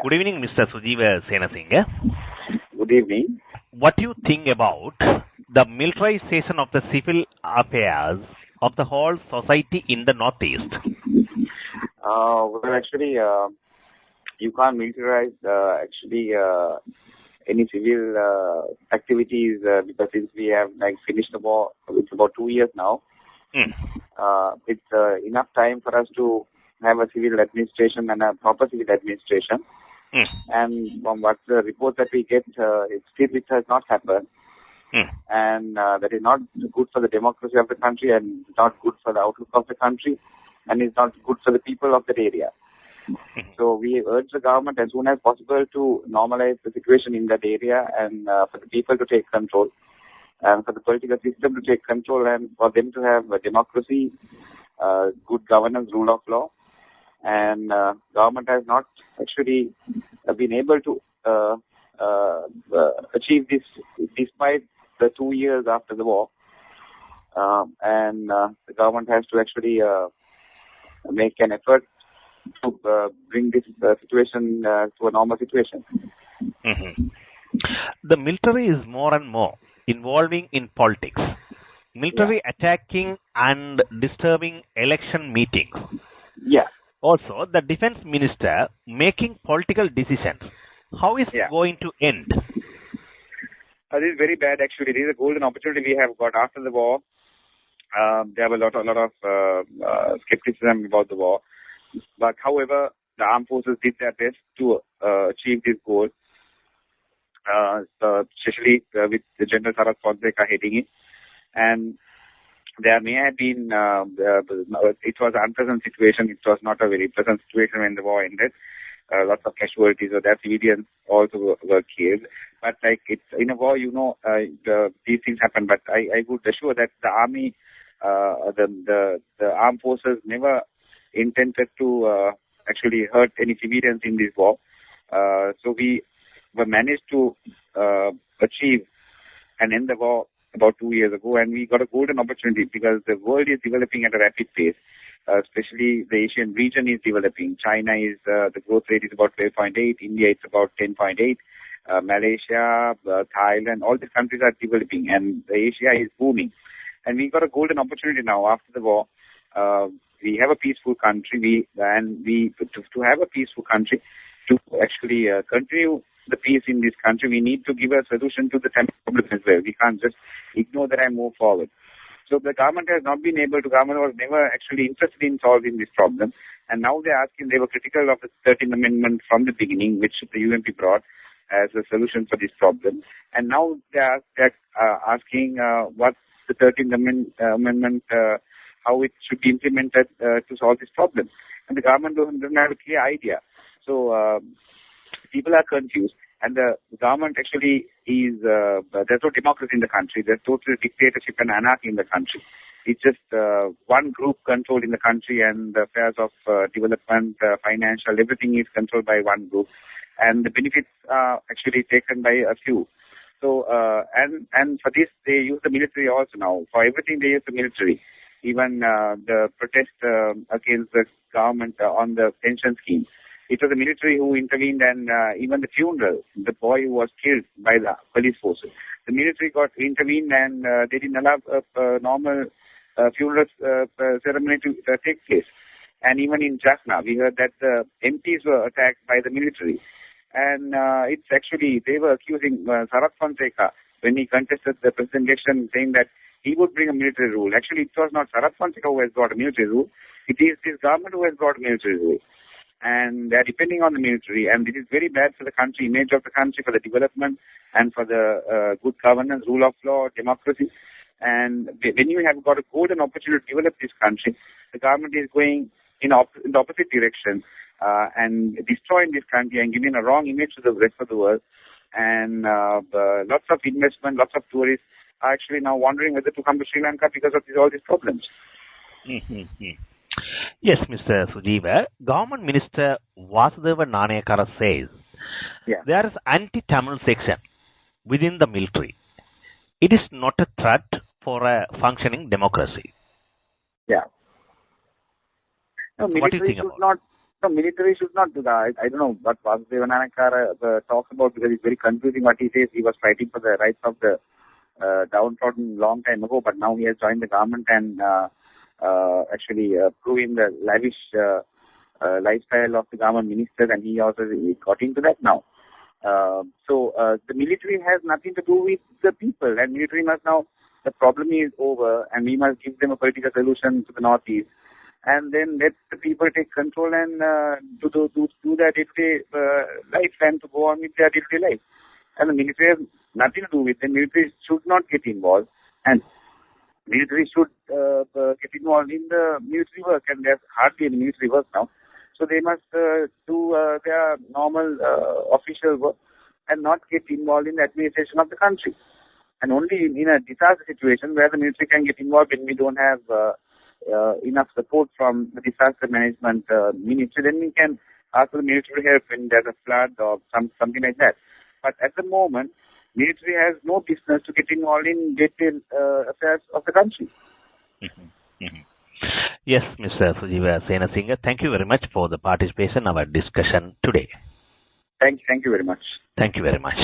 Good evening, Mr. Sujeewa senasinghe. Good evening. What do you think about the militarization of the civil affairs of the whole society in the Northeast? Actually, you can't militarize any civil activities because since we have finished the war, it's about 2 years now. It's enough time for us to have a civil administration and a proper civil administration. And from what the report that we get, it has not happened. And that is not good for the democracy of the country and not good for the outlook of the country and is not good for the people of that area. So we urge the government as soon as possible to normalize the situation in that area and for the people to take control and for the political system to take control and for them to have a democracy, good governance, rule of law. And government has not actually been able to achieve this despite the 2 years after the war. And the government has to actually make an effort to bring this situation to a normal situation. The military is more and more involving in politics. Military attacking and disturbing election meetings. Yeah. Also, the defense minister making political decisions. How is it going to end? This is very bad actually. This is a golden opportunity we have got after the war. There was a lot of skepticism about the war. But however, the armed forces did their best to achieve this goal, especially with the General Sarat Fonseca heading it. And there may have been, it was an unpleasant situation. It was not a very pleasant situation when the war ended. Lots of casualties, or that civilians also were killed. But it's in a war, these things happen. But I would assure that the army, the armed forces never intended to actually hurt any civilians in this war. So we were managed to achieve and end the war about 2 years ago, and we got a golden opportunity because the world is developing at a rapid pace. Especially the Asian region is developing. China is, the growth rate is about 12.8, India is about 10.8, Malaysia, Thailand, all these countries are developing and Asia is booming. And we got a golden opportunity now after the war. We have a peaceful country, to have a peaceful country, to actually continue the peace in this country, we need to give a solution to the problem as well. We can't just ignore that and move forward. So the government has not been able to, government was never actually interested in solving this problem. And now they were critical of the 13th Amendment from the beginning, which the UMP brought as a solution for this problem. And now they're asking what the 13th Amendment, how it should be implemented to solve this problem. And the government doesn't have a clear idea. So people are confused. And the government actually is, there's no democracy in the country. There's total dictatorship and anarchy in the country. It's just one group controlled in the country, and the affairs of development, financial, everything is controlled by one group. And the benefits are actually taken by a few. So, and for this, they use the military also now. For everything, they use the military. Even the protest against the government on the pension scheme. It was the military who intervened, and even the funeral, the boy who was killed by the police forces. The military got intervened, and they didn't allow a normal funeral ceremony to take place. And even in Jaffna, we heard that the MPs were attacked by the military. And it's actually, they were accusing Sarat Fonseca when he contested the president election, saying that he would bring a military rule. Actually, it was not Sarat Fonseca who has brought a military rule. It is this government who has brought a military rule. And they are depending on the military, and it is very bad for the country, image of the country, for the development, and for the good governance, rule of law, democracy. And when you have got a golden opportunity to develop this country, the government is going in the opposite direction and destroying this country and giving a wrong image to the rest of the world. And lots of investment, lots of tourists are actually now wondering whether to come to Sri Lanka because of all these problems. Yes, Mr. Sujeewa. Government Minister Vasudeva Nanayakara says there is anti-Tamil section within the military. It is not a threat for a functioning democracy. Yeah. No, what do you think about it? No, military should not do that. I don't know what Vasudeva Nanakara talks about because it's very confusing what he says. He was fighting for the rights of the downtrodden long time ago, but now he has joined the government and actually proving the lavish lifestyle of the government ministers, and he also got into that now. So the military has nothing to do with the people, and military must now, the problem is over, and we must give them a political solution to the Northeast, and then let the people take control and do their day-to-day life and to go on with their day-to-day life. And the military has nothing to do with it. The military should not get involved, and military should get involved in the military work, and there's hardly any military work now. So they must do their normal official work and not get involved in the administration of the country. And only in a disaster situation where the military can get involved when we don't have enough support from the disaster management ministry, then we can ask for the military help when there's a flood or something like that. But at the moment, military has no business to get involved in day-to-day affairs of the country. Mm-hmm. Mm-hmm. Yes, Mr. Sujeewa Senasinghe, thank you very much for the participation in our discussion today. Thank you very much. Thank you very much.